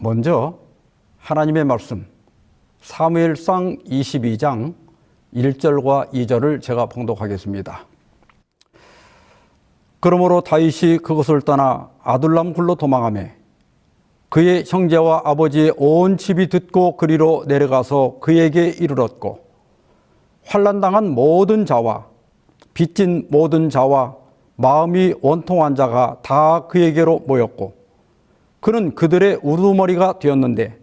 먼저 하나님의 말씀 사무엘상 22장 1절과 2절을 제가 봉독하겠습니다. 그러므로 다윗이 그것을 떠나 아둘람 굴로 도망하매 그의 형제와 아버지의 온 집이 듣고 그리로 내려가서 그에게 이르렀고 환난당한 모든 자와 빚진 모든 자와 마음이 원통한 자가 다 그에게로 모였고 그는 그들의 우두머리가 되었는데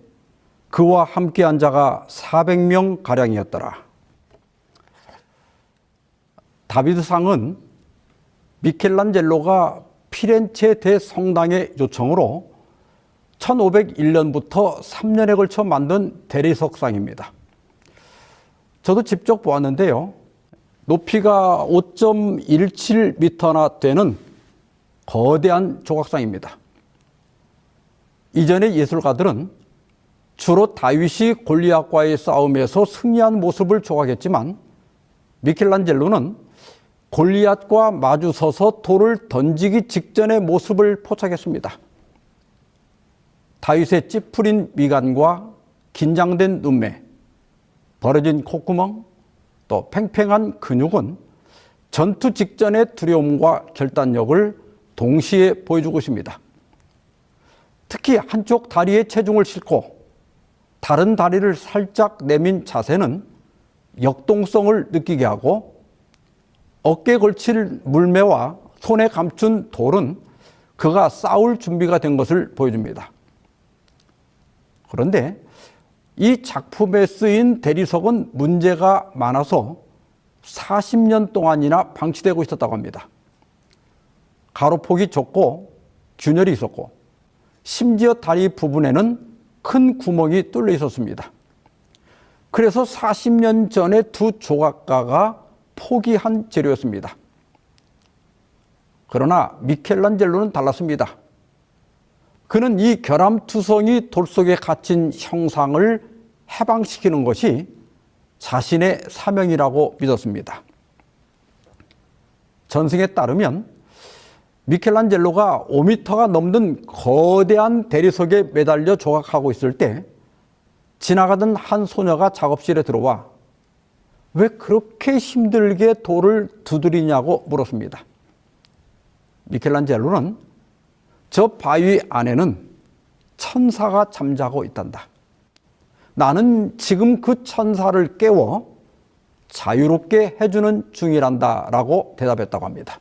그와 함께한 자가 400명 가량이었더라. 다비드상은 미켈란젤로가 피렌체 대성당의 요청으로 1501년부터 3년에 걸쳐 만든 대리석상입니다. 저도 직접 보았는데요. 높이가 5.17m나 되는 거대한 조각상입니다. 이전의 예술가들은 주로 다윗이 골리앗과의 싸움에서 승리한 모습을 조각했지만 미켈란젤로는 골리앗과 마주서서 돌을 던지기 직전의 모습을 포착했습니다. 다윗의 찌푸린 미간과 긴장된 눈매, 벌어진 콧구멍, 또 팽팽한 근육은 전투 직전의 두려움과 결단력을 동시에 보여주고 있습니다. 특히 한쪽 다리에 체중을 싣고 다른 다리를 살짝 내민 자세는 역동성을 느끼게 하고 어깨에 걸칠 물매와 손에 감춘 돌은 그가 싸울 준비가 된 것을 보여줍니다. 그런데 이 작품에 쓰인 대리석은 문제가 많아서 40년 동안이나 방치되고 있었다고 합니다. 가로폭이 좁고 균열이 있었고 심지어 다리 부분에는 큰 구멍이 뚫려 있었습니다. 그래서 40년 전에 두 조각가가 포기한 재료였습니다. 그러나 미켈란젤로는 달랐습니다. 그는 이 결함투성이 돌 속에 갇힌 형상을 해방시키는 것이 자신의 사명이라고 믿었습니다. 전승에 따르면 미켈란젤로가 5m가 넘는 거대한 대리석에 매달려 조각하고 있을 때 지나가던 한 소녀가 작업실에 들어와 왜 그렇게 힘들게 돌을 두드리냐고 물었습니다. 미켈란젤로는 저 바위 안에는 천사가 잠자고 있단다. 나는 지금 그 천사를 깨워 자유롭게 해주는 중이란다 라고 대답했다고 합니다.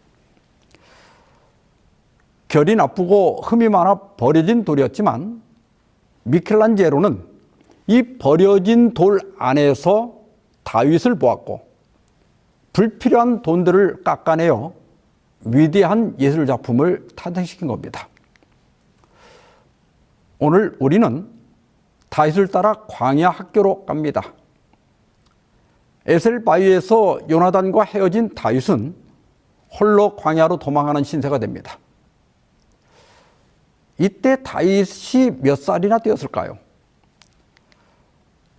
결이 나쁘고 흠이 많아 버려진 돌이었지만 미켈란젤로는 이 버려진 돌 안에서 다윗을 보았고 불필요한 돈들을 깎아내어 위대한 예술작품을 탄생시킨 겁니다. 오늘 우리는 다윗을 따라 광야 학교로 갑니다. 에셀 바위에서 요나단과 헤어진 다윗은 홀로 광야로 도망하는 신세가 됩니다. 이때 다윗이 몇 살이나 되었을까요?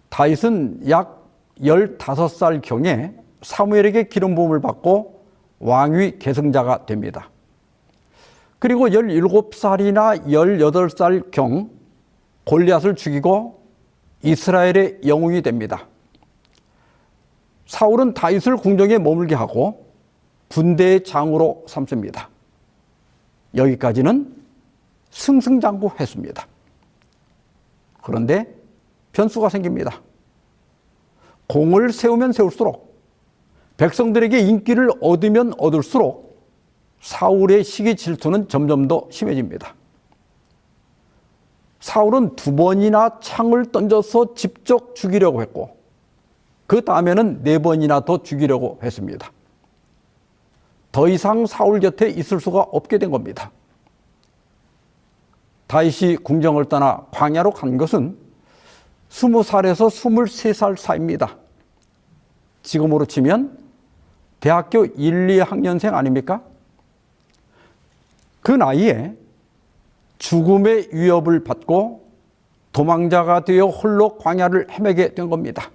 다윗은 약 15살경에 사무엘에게 기름 부음을 받고 왕위 계승자가 됩니다. 그리고 17살이나 18살경 골리앗을 죽이고 이스라엘의 영웅이 됩니다. 사울은 다윗을 궁정에 머물게 하고 군대의 장으로 삼습니다. 여기까지는 승승장구했습니다. 그런데 변수가 생깁니다. 공을 세우면 세울수록 백성들에게 인기를 얻으면 얻을수록 사울의 시기 질투는 점점 더 심해집니다. 사울은 2번이나 창을 던져서 직접 죽이려고 했고 그 다음에는 4번이나 더 죽이려고 했습니다. 더 이상 사울 곁에 있을 수가 없게 된 겁니다. 다윗이 궁정을 떠나 광야로 간 것은 20살에서 23살 사이입니다. 지금으로 치면 대학교 1, 2학년생 아닙니까? 그 나이에 죽음의 위협을 받고 도망자가 되어 홀로 광야를 헤매게 된 겁니다.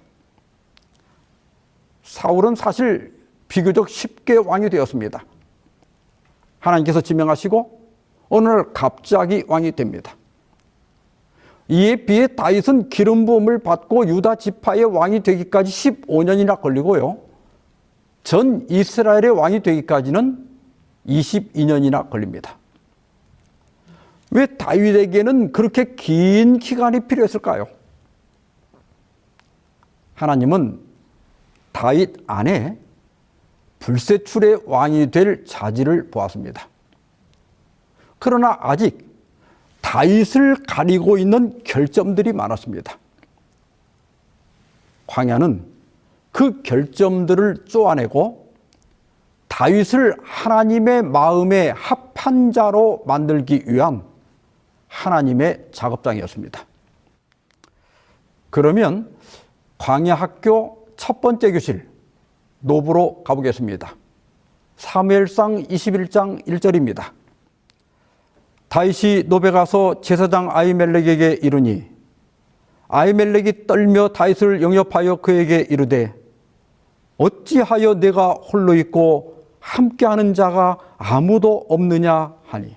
사울은 사실 비교적 쉽게 왕이 되었습니다. 하나님께서 지명하시고 어느 날 갑자기 왕이 됩니다. 이에 비해 다윗은 기름 부음을 받고 유다 지파의 왕이 되기까지 15년이나 걸리고요. 전 이스라엘의 왕이 되기까지는 22년이나 걸립니다. 왜 다윗에게는 그렇게 긴 기간이 필요했을까요? 하나님은 다윗 안에 불세출의 왕이 될 자질을 보았습니다. 그러나 아직 다윗을 가리고 있는 결점들이 많았습니다. 광야는 그 결점들을 쪼아내고 다윗을 하나님의 마음에 합한 자로 만들기 위한 하나님의 작업장이었습니다. 그러면 광야 학교 첫 번째 교실 노브로 가보겠습니다. 사무엘상 21장 1절입니다. 다윗이 노베 가서 제사장 아히멜렉에게 이르니 아히멜렉이 떨며 다윗을 영접하여 그에게 이르되 어찌하여 내가 홀로 있고 함께하는 자가 아무도 없느냐 하니.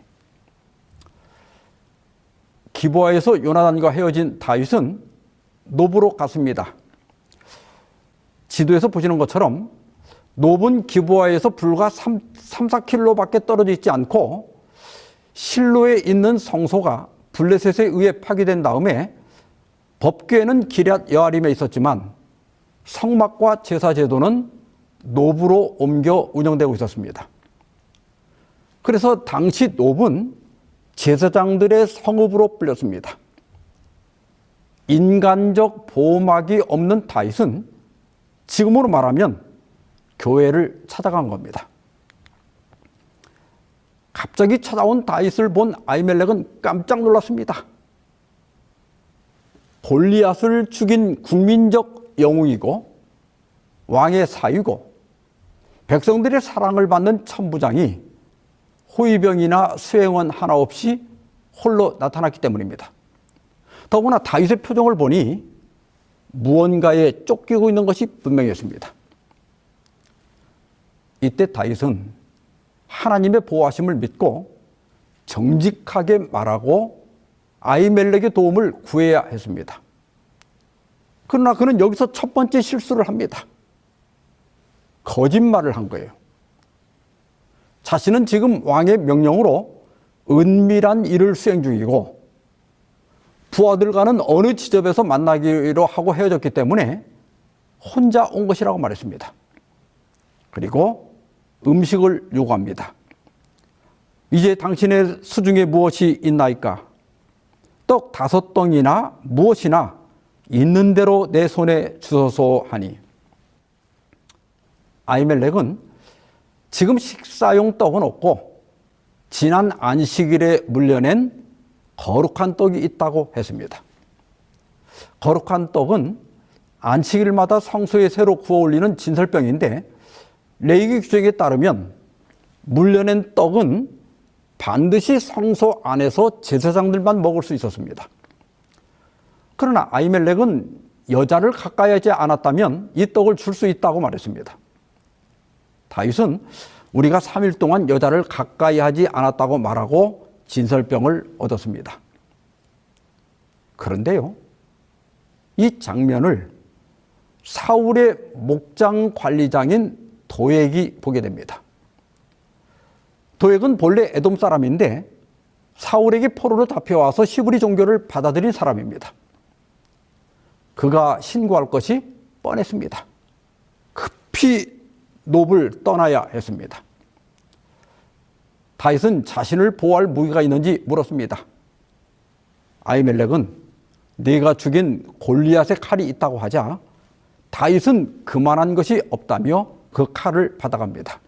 기브아에서 요나단과 헤어진 다윗은 노브로 갔습니다. 지도에서 보시는 것처럼 노브는 기브아에서 불과 3-4km밖에 떨어져 있지 않고 실로에 있는 성소가 블레셋에 의해 파괴된 다음에 법궤는 기럇 여아림에 있었지만 성막과 제사 제도는 노브로 옮겨 운영되고 있었습니다. 그래서 당시 노브는 제사장들의 성읍으로 불렸습니다. 인간적 보호막이 없는 다윗은 지금으로 말하면 교회를 찾아간 겁니다. 갑자기 찾아온 다윗을 본 아히멜렉은 깜짝 놀랐습니다. 골리앗을 죽인 국민적 영웅이고 왕의 사위고 백성들의 사랑을 받는 천부장이 호위병이나 수행원 하나 없이 홀로 나타났기 때문입니다. 더구나 다윗의 표정을 보니 무언가에 쫓기고 있는 것이 분명했습니다. 이때 다윗은 하나님의 보호하심을 믿고 정직하게 말하고 아히멜렉의 도움을 구해야 했습니다. 그러나 그는 여기서 첫 번째 실수를 합니다. 거짓말을 한 거예요. 자신은 지금 왕의 명령으로 은밀한 일을 수행 중이고 부하들과는 어느 지점에서 만나기로 하고 헤어졌기 때문에 혼자 온 것이라고 말했습니다. 그리고 음식을 요구합니다. 이제 당신의 수중에 무엇이 있나이까? 떡 5덩이나 무엇이나 있는 대로 내 손에 주소서 하니. 아히멜렉은 지금 식사용 떡은 없고 지난 안식일에 물려낸 거룩한 떡이 있다고 했습니다. 거룩한 떡은 안식일마다 성소에 새로 구워 올리는 진설병인데 레위기 규정에 따르면 물려낸 떡은 반드시 성소 안에서 제사장들만 먹을 수 있었습니다. 그러나 아히멜렉은 여자를 가까이 하지 않았다면 이 떡을 줄 수 있다고 말했습니다. 다윗은 우리가 3일 동안 여자를 가까이 하지 않았다고 말하고 진설병을 얻었습니다. 그런데요, 이 장면을 사울의 목장 관리장인 도액이 보게 됩니다. 도액은 본래 에돔 사람인데 사울에게 포로로 잡혀와서 시브리 종교를 받아들인 사람입니다. 그가 신고할 것이 뻔했습니다. 급히 노브를 떠나야 했습니다. 다윗은 자신을 보호할 무기가 있는지 물었습니다. 아히멜렉은 네가 죽인 골리앗의 칼이 있다고 하자 다윗은 그만한 것이 없다며 그 칼을 받아갑니다.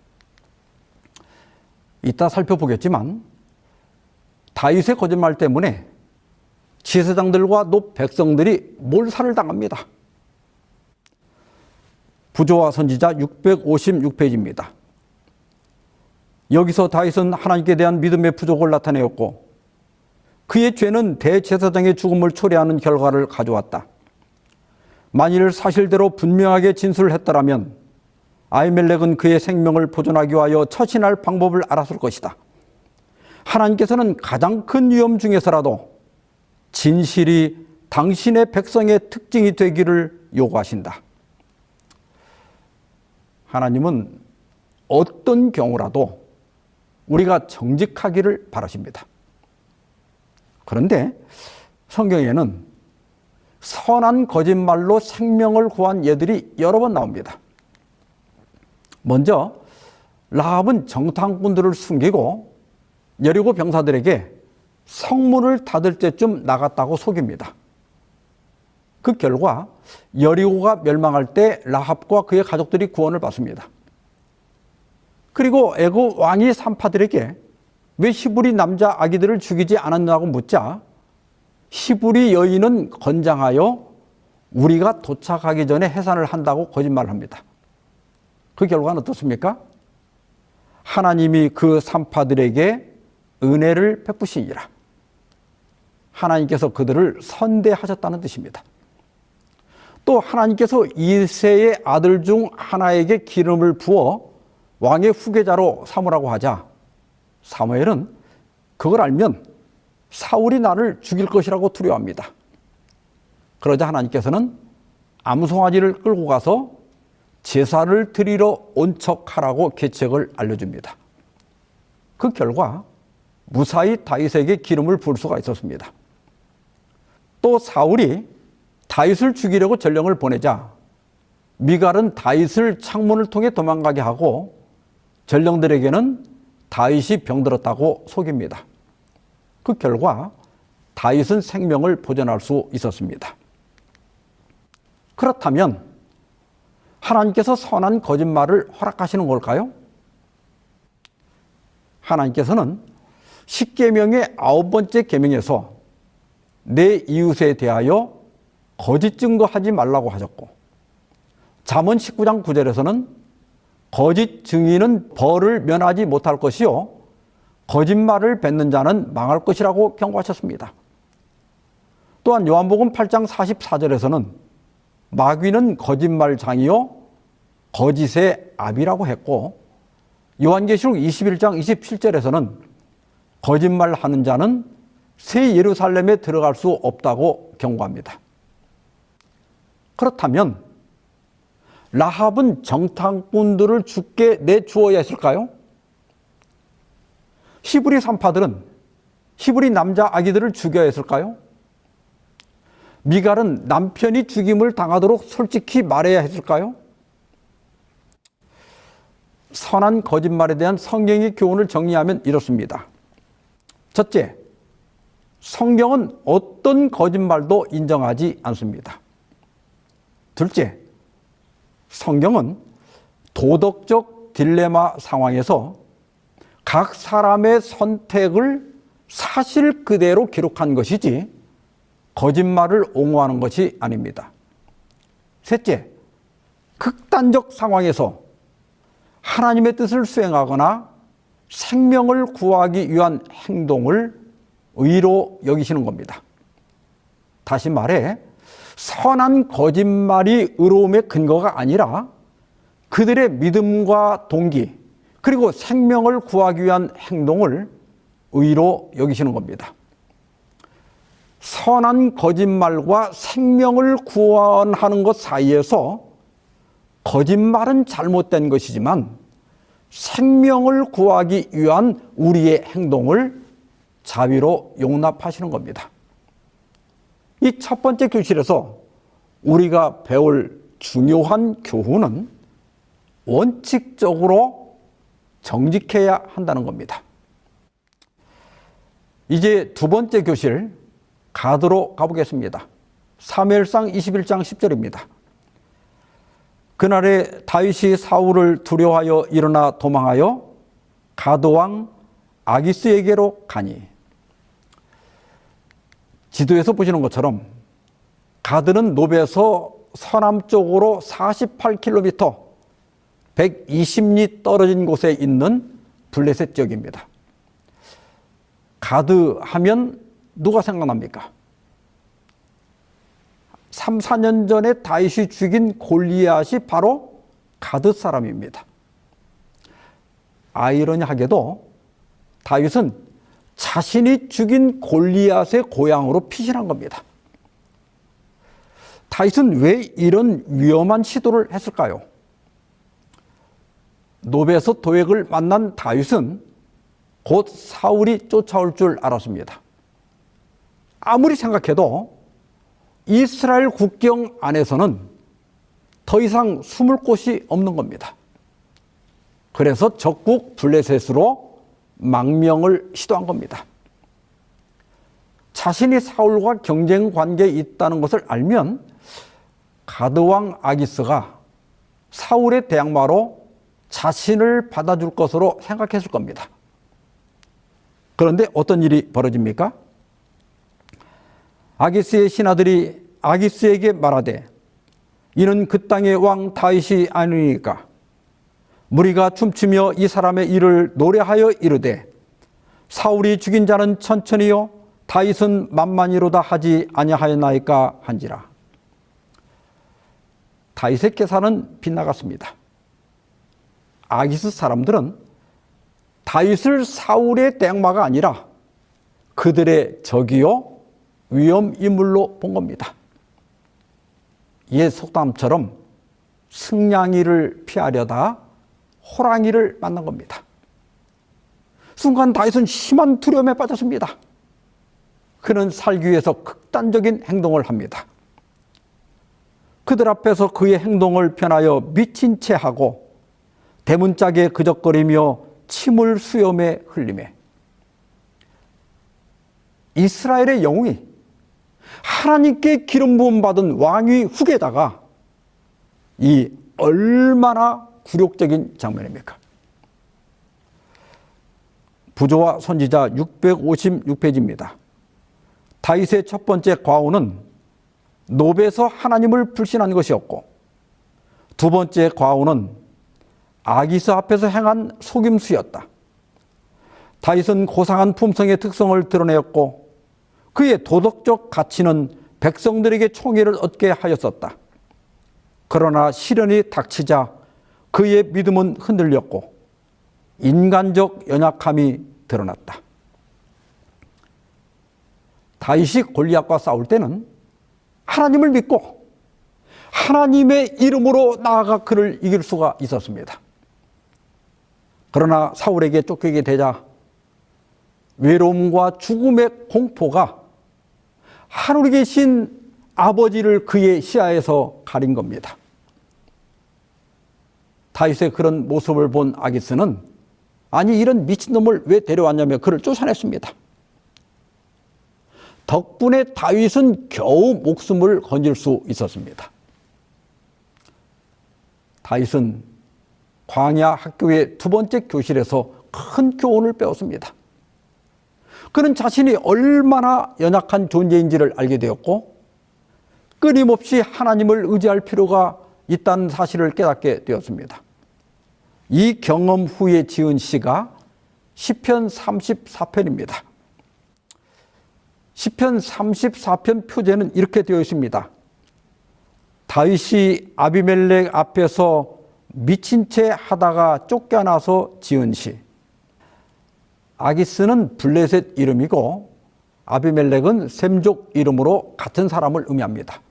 이따 살펴보겠지만 다윗의 거짓말 때문에 제사장들과 백성들이 몰살을 당합니다. 부조와 선지자 656페이지입니다. 여기서 다윗은 하나님께 대한 믿음의 부족을 나타내었고 그의 죄는 대제사장의 죽음을 초래하는 결과를 가져왔다. 만일 사실대로 분명하게 진술을 했더라면 아히멜렉은 그의 생명을 보존하기 위하여 처신할 방법을 알았을 것이다. 하나님께서는 가장 큰 위험 중에서라도 진실이 당신의 백성의 특징이 되기를 요구하신다. 하나님은 어떤 경우라도 우리가 정직하기를 바라십니다. 그런데 성경에는 선한 거짓말로 생명을 구한 예들이 여러 번 나옵니다. 먼저 라합은 정탐꾼들을 숨기고 여리고 병사들에게 성문을 닫을 때쯤 나갔다고 속입니다. 그 결과 여리고가 멸망할 때 라합과 그의 가족들이 구원을 받습니다. 그리고 애굽 왕이 산파들에게 왜 히브리 남자 아기들을 죽이지 않았냐고 묻자 히브리 여인은 건장하여 우리가 도착하기 전에 해산을 한다고 거짓말을 합니다. 그 결과는 어떻습니까? 하나님이 그 산파들에게 은혜를 베푸시니라. 하나님께서 그들을 선대하셨다는 뜻입니다. 또 하나님께서 이새의 아들 중 하나에게 기름을 부어 왕의 후계자로 삼으라고 하자 사무엘은 그걸 알면 사울이 나를 죽일 것이라고 두려워합니다. 그러자 하나님께서는 암송아지를 끌고 가서 제사를 드리러 온 척하라고 계책을 알려줍니다. 그 결과 무사히 다윗에게 기름을 부을 수가 있었습니다. 또 사울이 다윗을 죽이려고 전령을 보내자 미갈은 다윗을 창문을 통해 도망가게 하고 전령들에게는 다윗이 병들었다고 속입니다. 그 결과 다윗은 생명을 보존할 수 있었습니다. 그렇다면 하나님께서 선한 거짓말을 허락하시는 걸까요? 하나님께서는 십계명의 9번째 계명에서 내 이웃에 대하여 거짓 증거하지 말라고 하셨고 잠언 19장 9절에서는 거짓 증인은 벌을 면하지 못할 것이요 거짓말을 뱉는 자는 망할 것이라고 경고하셨습니다. 또한 요한복음 8장 44절에서는 마귀는 거짓말장이요 거짓의 아비라고 했고 요한계시록 21장 27절에서는 거짓말하는 자는 새 예루살렘에 들어갈 수 없다고 경고합니다. 그렇다면 라합은 정탐꾼들을 죽게 내주어야 했을까요? 히브리 산파들은 히브리 남자 아기들을 죽여야 했을까요? 미갈은 남편이 죽임을 당하도록 솔직히 말해야 했을까요? 선한 거짓말에 대한 성경의 교훈을 정리하면 이렇습니다. 첫째, 성경은 어떤 거짓말도 인정하지 않습니다. 둘째, 성경은 도덕적 딜레마 상황에서 각 사람의 선택을 사실 그대로 기록한 것이지 거짓말을 옹호하는 것이 아닙니다. 셋째, 극단적 상황에서 하나님의 뜻을 수행하거나 생명을 구하기 위한 행동을 의로 여기시는 겁니다. 다시 말해 선한 거짓말이 의로움의 근거가 아니라 그들의 믿음과 동기 그리고 생명을 구하기 위한 행동을 의로 여기시는 겁니다. 선한 거짓말과 생명을 구원하는 것 사이에서 거짓말은 잘못된 것이지만 생명을 구하기 위한 우리의 행동을 자비로 용납하시는 겁니다. 이 첫 번째 교실에서 우리가 배울 중요한 교훈은 원칙적으로 정직해야 한다는 겁니다. 이제 두 번째 교실 가드로 가보겠습니다. 사무엘상 21장 10절입니다. 그날에 다윗이 사울을 두려워하여 일어나 도망하여 가드왕 아기스에게로 가니. 지도에서 보시는 것처럼 가드는 노베에서 서남쪽으로 48km 120리 떨어진 곳에 있는 블레셋 지역입니다. 가드 하면 누가 생각납니까? 3, 4년 전에 다윗이 죽인 골리앗이 바로 가드 사람입니다. 아이러니하게도 다윗은 자신이 죽인 골리앗의 고향으로 피신한 겁니다. 다윗은 왜 이런 위험한 시도를 했을까요? 노베에서 도액을 만난 다윗은 곧 사울이 쫓아올 줄 알았습니다. 아무리 생각해도 이스라엘 국경 안에서는 더 이상 숨을 곳이 없는 겁니다. 그래서 적국 블레셋으로 망명을 시도한 겁니다. 자신이 사울과 경쟁 관계에 있다는 것을 알면 가드왕 아기스가 사울의 대항마로 자신을 받아줄 것으로 생각했을 겁니다. 그런데 어떤 일이 벌어집니까? 아기스의 신하들이 아기스에게 말하되 이는 그 땅의 왕 다윗이 아니니까 무리가 춤추며 이 사람의 일을 노래하여 이르되 사울이 죽인 자는 천천히요 다윗은 만만히로다 하지 아니하였나이까 한지라. 다윗의 계산은 빗나갔습니다. 아기스 사람들은 다윗을 사울의 대항마가 아니라 그들의 적이요 위험 인물로 본 겁니다. 옛 속담처럼 승냥이를 피하려다 호랑이를 만난 겁니다. 순간 다윗은 심한 두려움에 빠졌습니다. 그는 살기 위해서 극단적인 행동을 합니다. 그들 앞에서 그의 행동을 변하여 미친 채 하고 대문짝에 그적거리며 침을 수염에 흘리매 이스라엘의 영웅이 하나님께 기름 부음 받은 왕위 후계자가 이 얼마나 굴욕적인 장면입니까? 부조와 선지자 656페이지입니다. 다윗의 첫 번째 과오는 노베에서 하나님을 불신한 것이었고 두 번째 과오는 아기스 앞에서 행한 속임수였다. 다윗은 고상한 품성의 특성을 드러내었고 그의 도덕적 가치는 백성들에게 총애를 얻게 하였었다. 그러나 시련이 닥치자 그의 믿음은 흔들렸고 인간적 연약함이 드러났다. 다윗이 골리앗과 싸울 때는 하나님을 믿고 하나님의 이름으로 나아가 그를 이길 수가 있었습니다. 그러나 사울에게 쫓기게 되자 외로움과 죽음의 공포가 하늘에 계신 아버지를 그의 시야에서 가린 겁니다. 다윗의 그런 모습을 본 아기스는 아니 이런 미친놈을 왜 데려왔냐며 그를 쫓아냈습니다. 덕분에 다윗은 겨우 목숨을 건질 수 있었습니다. 다윗은 광야 학교의 두 번째 교실에서 큰 교훈을 배웠습니다. 그는 자신이 얼마나 연약한 존재인지를 알게 되었고 끊임없이 하나님을 의지할 필요가 있다는 사실을 깨닫게 되었습니다. 이 경험 후에 지은 시가 시편 34편입니다. 시편 34편 표제는 이렇게 되어 있습니다. 다윗이 아비멜렉 앞에서 미친 채 하다가 쫓겨나서 지은 시. 아기스는 블레셋 이름이고 아비멜렉은 셈족 이름으로 같은 사람을 의미합니다.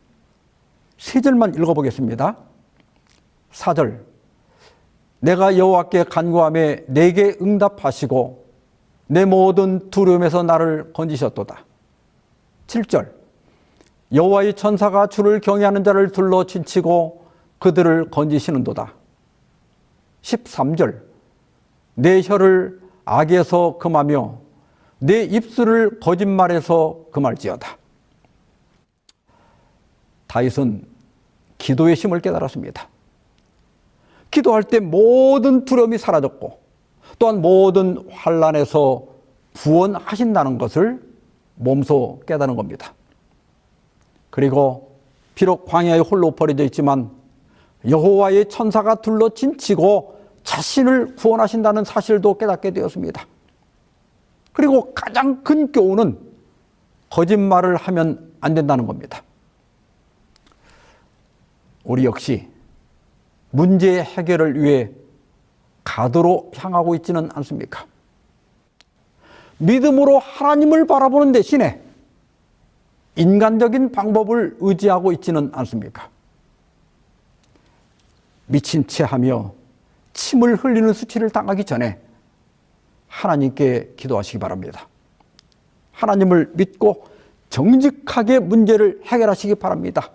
세 절만 읽어보겠습니다. 4절 내가 여호와께 간구하며 내게 응답하시고 내 모든 두려움에서 나를 건지셨도다. 7절 여호와의 천사가 주를 경외하는 자를 둘러 친치고 그들을 건지시는도다. 13절 내 혀를 악에서 금하며 내 입술을 거짓말에서 금할지어다. 다윗은 기도의 힘을 깨달았습니다. 기도할 때 모든 두려움이 사라졌고 또한 모든 환난에서 구원하신다는 것을 몸소 깨달은 겁니다. 그리고 비록 광야에 홀로 버려져 있지만 여호와의 천사가 둘러 친치고 자신을 구원하신다는 사실도 깨닫게 되었습니다. 그리고 가장 큰 교훈은 거짓말을 하면 안 된다는 겁니다. 우리 역시 문제의 해결을 위해 가드로 향하고 있지는 않습니까? 믿음으로 하나님을 바라보는 대신에 인간적인 방법을 의지하고 있지는 않습니까? 미친 채 하며 침을 흘리는 수치를 당하기 전에 하나님께 기도하시기 바랍니다. 하나님을 믿고 정직하게 문제를 해결하시기 바랍니다.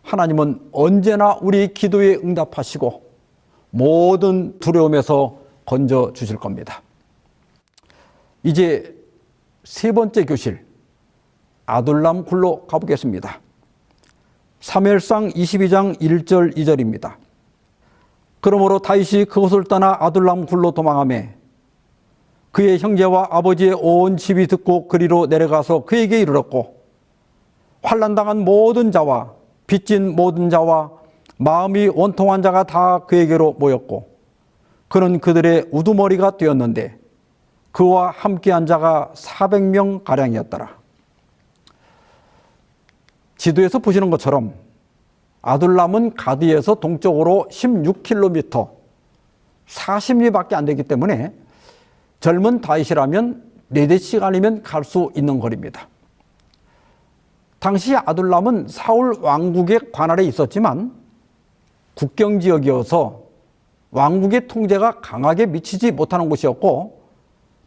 하나님은 언제나 우리 기도에 응답하시고 모든 두려움에서 건져 주실 겁니다. 이제 세 번째 교실, 아둘람 굴로 가보겠습니다. 사무엘상 22장 1절 2절입니다. 그러므로 다윗이 그곳을 떠나 아둘람 굴로 도망하매 그의 형제와 아버지의 온 집이 듣고 그리로 내려가서 그에게 이르렀고 환난당한 모든 자와 빚진 모든 자와 마음이 원통한 자가 다 그에게로 모였고 그는 그들의 우두머리가 되었는데 그와 함께한 자가 400명 가량이었더라. 지도에서 보시는 것처럼 아둘람은 가드에서 동쪽으로 16km, 40리밖에 안 되기 때문에 젊은 다윗이라면 4시간이면 갈 수 있는 거리입니다. 당시 아둘람은 사울 왕국의 관할에 있었지만 국경지역이어서 왕국의 통제가 강하게 미치지 못하는 곳이었고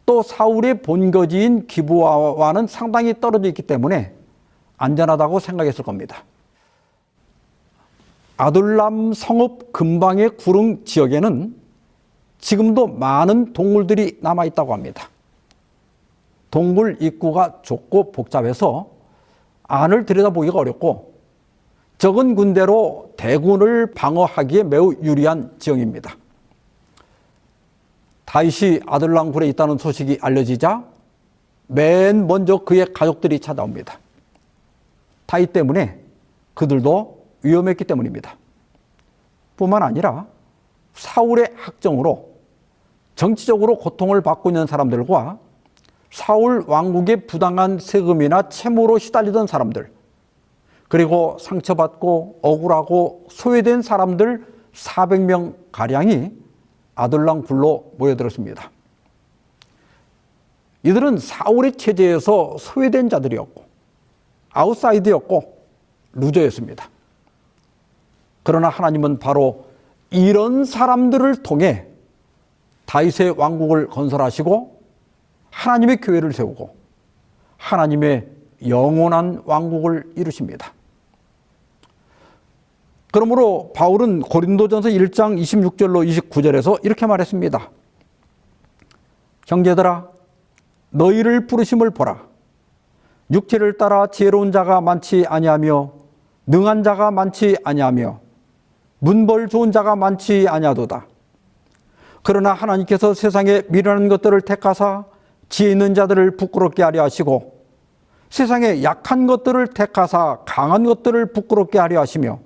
또 사울의 본거지인 기브아와는 상당히 떨어져 있기 때문에 안전하다고 생각했을 겁니다. 아둘람 성읍 근방의 구릉 지역에는 지금도 많은 동굴들이 남아있다고 합니다. 동굴 입구가 좁고 복잡해서 안을 들여다보기가 어렵고 적은 군대로 대군을 방어하기에 매우 유리한 지형입니다. 다윗이 아둘람 굴에 있다는 소식이 알려지자 맨 먼저 그의 가족들이 찾아옵니다. 다윗 때문에 그들도 위험했기 때문입니다. 뿐만 아니라 사울의 학정으로 정치적으로 고통을 받고 있는 사람들과 사울 왕국의 부당한 세금이나 채무로 시달리던 사람들, 그리고 상처받고 억울하고 소외된 사람들 400명 가량이 아둘람 굴로 모여들었습니다. 이들은 사울의 체제에서 소외된 자들이었고 아웃사이드였고 루저였습니다. 그러나 하나님은 바로 이런 사람들을 통해 다윗의 왕국을 건설하시고 하나님의 교회를 세우고 하나님의 영원한 왕국을 이루십니다. 그러므로 바울은 고린도전서 1장 26절로 29절에서 이렇게 말했습니다. 형제들아, 너희를 부르심을 보라. 육체를 따라 지혜로운 자가 많지 아니하며 능한 자가 많지 아니하며 문벌 좋은 자가 많지 아니하도다. 그러나 하나님께서 세상에 미련한 것들을 택하사 지혜 있는 자들을 부끄럽게 하려 하시고 세상에 약한 것들을 택하사 강한 것들을 부끄럽게 하려 하시며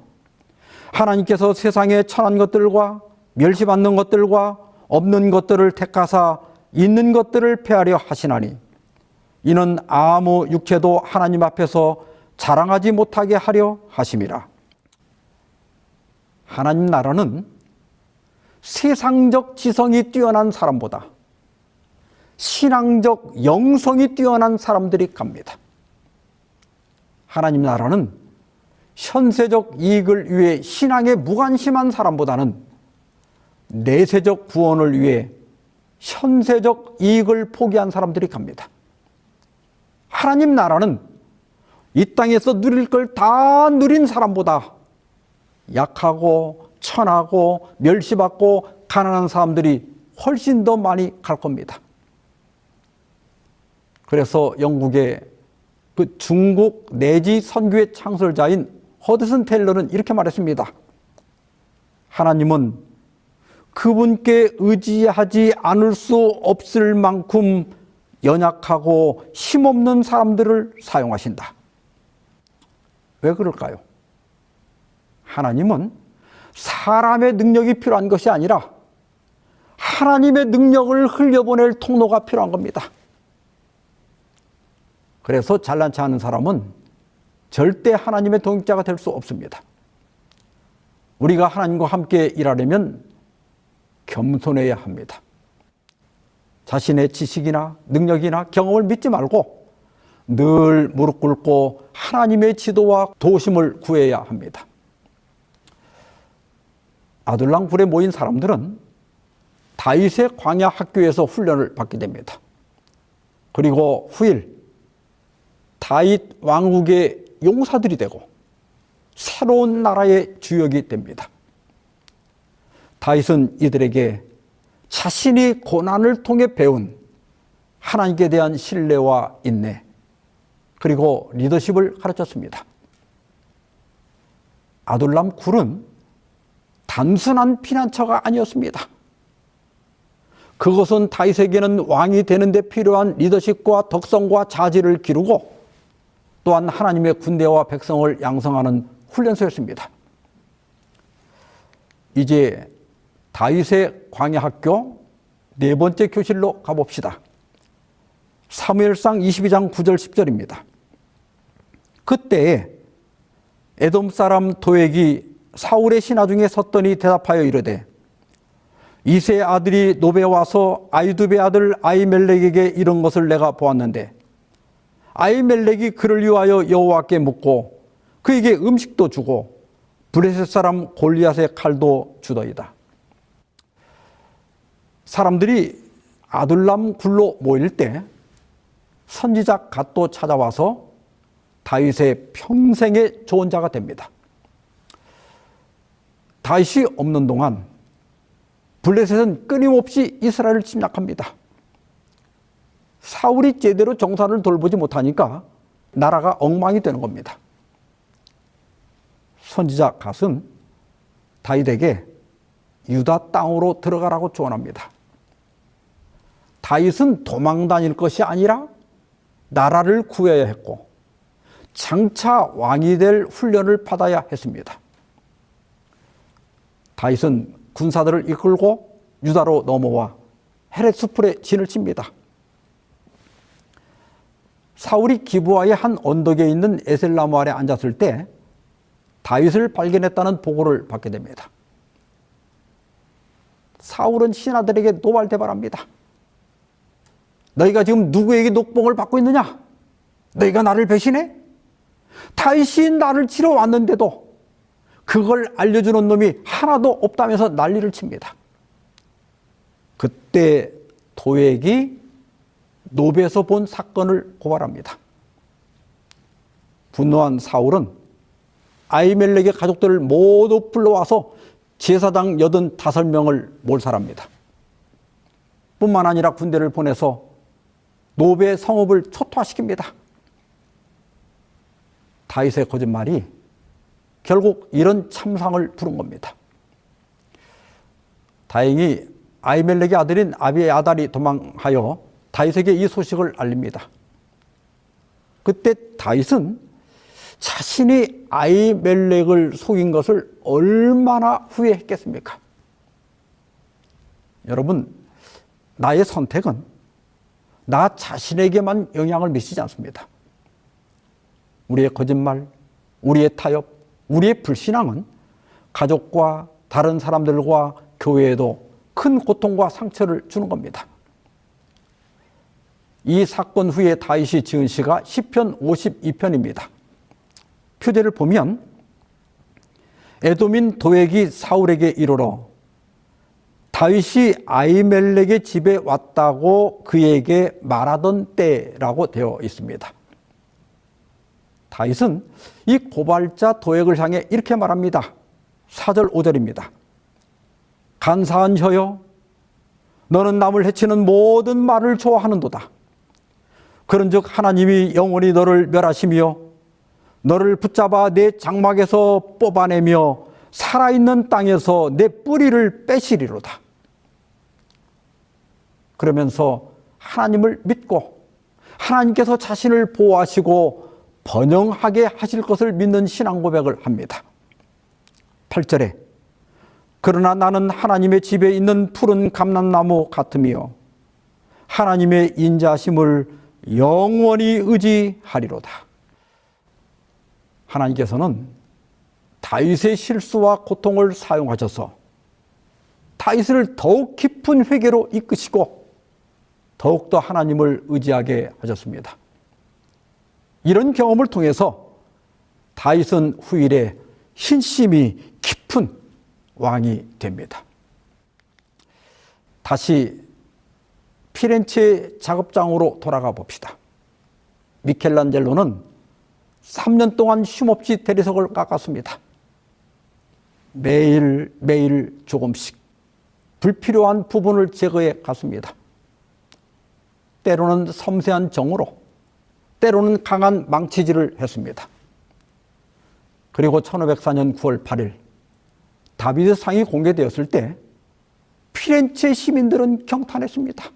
하나님께서 세상에 천한 것들과 멸시받는 것들과 없는 것들을 택하사 있는 것들을 폐하려 하시나니 이는 아무 육체도 하나님 앞에서 자랑하지 못하게 하려 하심이라. 하나님 나라는 세상적 지성이 뛰어난 사람보다 신앙적 영성이 뛰어난 사람들이 갑니다. 하나님 나라는 현세적 이익을 위해 신앙에 무관심한 사람보다는 내세적 구원을 위해 현세적 이익을 포기한 사람들이 갑니다. 하나님 나라는 이 땅에서 누릴 걸 다 누린 사람보다 약하고 천하고 멸시받고 가난한 사람들이 훨씬 더 많이 갈 겁니다. 그래서 영국의 그 중국 내지 선교의 창설자인 허드슨 테일러는 이렇게 말했습니다. 하나님은 그분께 의지하지 않을 수 없을 만큼 연약하고 힘없는 사람들을 사용하신다. 왜 그럴까요? 하나님은 사람의 능력이 필요한 것이 아니라 하나님의 능력을 흘려보낼 통로가 필요한 겁니다. 그래서 잘난 체 하는 사람은 절대 하나님의 동역자가 될 수 없습니다. 우리가 하나님과 함께 일하려면 겸손해야 합니다. 자신의 지식이나 능력이나 경험을 믿지 말고 늘 무릎 꿇고 하나님의 지도와 도우심을 구해야 합니다. 아둘람 굴에 모인 사람들은 다윗의 광야 학교에서 훈련을 받게 됩니다. 그리고 후일 다윗 왕국의 용사들이 되고 새로운 나라의 주역이 됩니다. 다윗은 이들에게 자신이 고난을 통해 배운 하나님께 대한 신뢰와 인내, 그리고 리더십을 가르쳤습니다. 아둘람 굴은 단순한 피난처가 아니었습니다. 그것은 다윗에게는 왕이 되는 데 필요한 리더십과 덕성과 자질을 기르고 또한 하나님의 군대와 백성을 양성하는 훈련소였습니다. 이제 다윗의 광야학교 네 번째 교실로 가봅시다. 사무엘상 22장 9절 10절입니다. 그때 에돔 사람 도액이 사울의 신하 중에 섰더니 대답하여 이르되 이새의 아들이 노베 와서 아히두베의 아들 아히멜렉에게 이런 것을 내가 보았는데 아히멜렉이 그를 위하여 여호와께 묻고 그에게 음식도 주고 블레셋 사람 골리앗의 칼도 주더이다. 사람들이 아둘람 굴로 모일 때 선지자 갓도 찾아와서 다윗의 평생의 조언자가 됩니다. 다윗이 없는 동안 블레셋은 끊임없이 이스라엘을 침략합니다. 사울이 제대로 정사를 돌보지 못하니까 나라가 엉망이 되는 겁니다. 선지자 갓은 다윗에게 유다 땅으로 들어가라고 조언합니다. 다윗은 도망 다닐 것이 아니라 나라를 구해야 했고 장차 왕이 될 훈련을 받아야 했습니다. 다윗은 군사들을 이끌고 유다로 넘어와 헤렛수풀에 진을 칩니다. 사울이 기브아의 한 언덕에 있는 에셀나무 아래 앉았을 때 다윗을 발견했다는 보고를 받게 됩니다. 사울은 신하들에게 노발대발합니다. 너희가 지금 누구에게 녹봉을 받고 있느냐? 너희가 나를 배신해? 다윗이 나를 치러 왔는데도 그걸 알려주는 놈이 하나도 없다면서 난리를 칩니다. 그때 도액이 노베에서 본 사건을 고발합니다. 분노한 사울은 아히멜렉의 가족들을 모두 불러와서 제사장 85명을 몰살합니다. 뿐만 아니라 군대를 보내서 노베의 성읍을 초토화시킵니다. 다윗의 거짓말이 결국 이런 참상을 부른 겁니다. 다행히 아히멜렉의 아들인 아비아달이 도망하여 다윗에게 이 소식을 알립니다. 그때 다윗은 자신이 아히멜렉을 속인 것을 얼마나 후회했겠습니까? 여러분, 나의 선택은 나 자신에게만 영향을 미치지 않습니다. 우리의 거짓말, 우리의 타협, 우리의 불신앙은 가족과 다른 사람들과 교회에도 큰 고통과 상처를 주는 겁니다. 이 사건 후에 다윗이 지은 시가 시편 52편입니다. 표제를 보면 에돔인 도액이 사울에게 이르러 다윗이 아히멜렉의 집에 왔다고 그에게 말하던 때라고 되어 있습니다. 다윗은 이 고발자 도액을 향해 이렇게 말합니다. 4절 5절입니다. 간사한 혀여, 너는 남을 해치는 모든 말을 좋아하는도다. 그런즉 하나님이 영원히 너를 멸하시며 너를 붙잡아 내 장막에서 뽑아내며 살아있는 땅에서 내 뿌리를 빼시리로다. 그러면서 하나님을 믿고 하나님께서 자신을 보호하시고 번영하게 하실 것을 믿는 신앙 고백을 합니다. 8절에 그러나 나는 하나님의 집에 있는 푸른 감람나무 같으며 하나님의 인자심을 영원히 의지하리로다. 하나님께서는 다윗의 실수와 고통을 사용하셔서 다윗을 더욱 깊은 회개로 이끄시고 더욱더 하나님을 의지하게 하셨습니다. 이런 경험을 통해서 다윗은 후일에 신심이 깊은 왕이 됩니다. 다시 피렌체 작업장으로 돌아가 봅시다. 미켈란젤로는 3년 동안 쉼없이 대리석을 깎았습니다. 매일 조금씩 불필요한 부분을 제거해 갔습니다. 때로는 섬세한 정으로, 때로는 강한 망치질을 했습니다. 그리고 1504년 9월 8일 다비드 상이 공개되었을 때 피렌체 시민들은 경탄했습니다.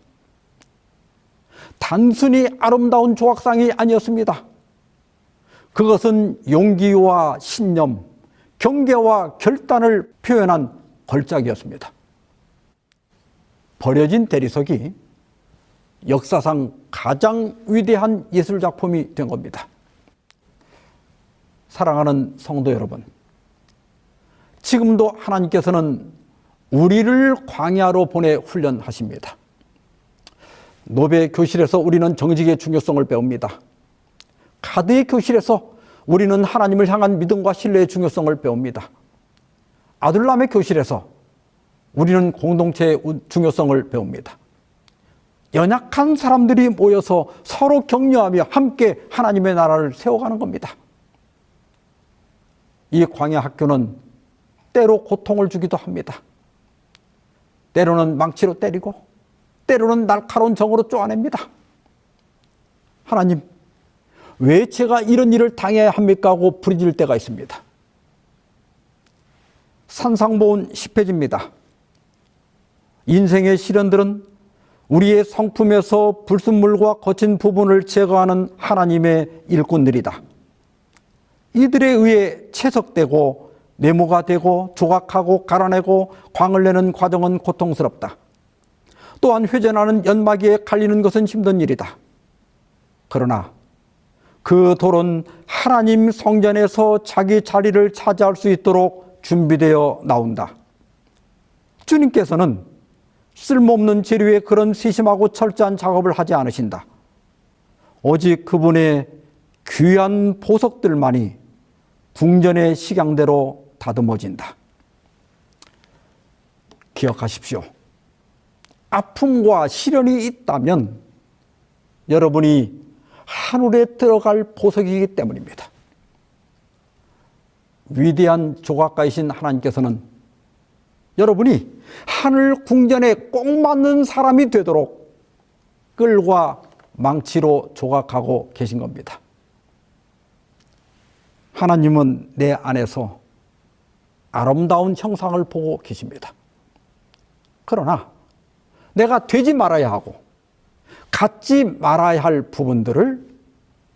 단순히 아름다운 조각상이 아니었습니다. 그것은 용기와 신념, 경계와 결단을 표현한 걸작이었습니다. 버려진 대리석이 역사상 가장 위대한 예술작품이 된 겁니다. 사랑하는 성도 여러분, 지금도 하나님께서는 우리를 광야로 보내 훈련하십니다. 노베 교실에서 우리는 정직의 중요성을 배웁니다. 카드의 교실에서 우리는 하나님을 향한 믿음과 신뢰의 중요성을 배웁니다. 아둘람의 교실에서 우리는 공동체의 중요성을 배웁니다. 연약한 사람들이 모여서 서로 격려하며 함께 하나님의 나라를 세워가는 겁니다. 이 광야 학교는 때로 고통을 주기도 합니다. 때로는 망치로 때리고 때로는 날카로운 정으로 쪼아냅니다. 하나님, 왜 제가 이런 일을 당해야 합니까? 하고 부르짖을 때가 있습니다. 산상보훈 10페이지입니다. 인생의 시련들은 우리의 성품에서 불순물과 거친 부분을 제거하는 하나님의 일꾼들이다. 이들에 의해 채석되고 네모가 되고 조각하고 갈아내고 광을 내는 과정은 고통스럽다. 또한 회전하는 연마기에 갈리는 것은 힘든 일이다. 그러나 그 돌은 하나님 성전에서 자기 자리를 차지할 수 있도록 준비되어 나온다. 주님께서는 쓸모없는 재료에 그런 세심하고 철저한 작업을 하지 않으신다. 오직 그분의 귀한 보석들만이 궁전의 식양대로 다듬어진다. 기억하십시오. 아픔과 시련이 있다면 여러분이 하늘에 들어갈 보석이기 때문입니다. 위대한 조각가이신 하나님께서는 여러분이 하늘 궁전에 꼭 맞는 사람이 되도록 끌과 망치로 조각하고 계신 겁니다. 하나님은 내 안에서 아름다운 형상을 보고 계십니다. 그러나 내가 되지 말아야 하고 갖지 말아야 할 부분들을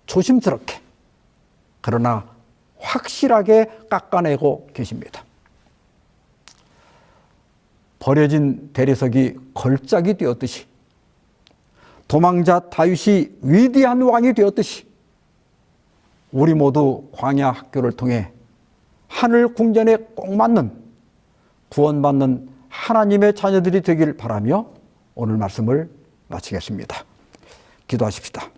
조심스럽게 그러나 확실하게 깎아내고 계십니다. 버려진 대리석이 걸작이 되었듯이 도망자 다윗이 위대한 왕이 되었듯이 우리 모두 광야 학교를 통해 하늘 궁전에 꼭 맞는 구원받는 하나님의 자녀들이 되길 바라며 오늘 말씀을 마치겠습니다. 기도하십시다.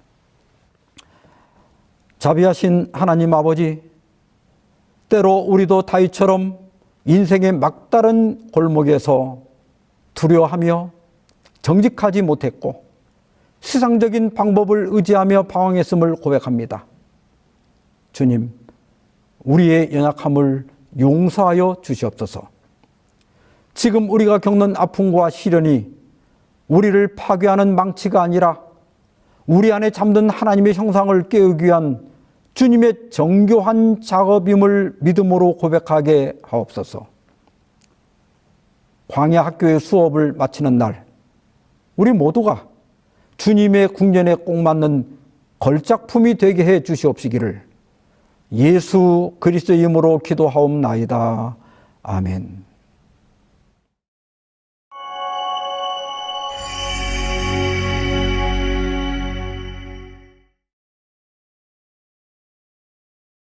자비하신 하나님 아버지, 때로 우리도 다윗처럼 인생의 막다른 골목에서 두려워하며 정직하지 못했고 세상적인 방법을 의지하며 방황했음을 고백합니다. 주님, 우리의 연약함을 용서하여 주시옵소서. 지금 우리가 겪는 아픔과 시련이 우리를 파괴하는 망치가 아니라 우리 안에 잠든 하나님의 형상을 깨우기 위한 주님의 정교한 작업임을 믿음으로 고백하게 하옵소서. 광야 학교의 수업을 마치는 날 우리 모두가 주님의 궁전에 꼭 맞는 걸작품이 되게 해 주시옵시기를 예수 그리스도의 이름으로 기도하옵나이다. 아멘.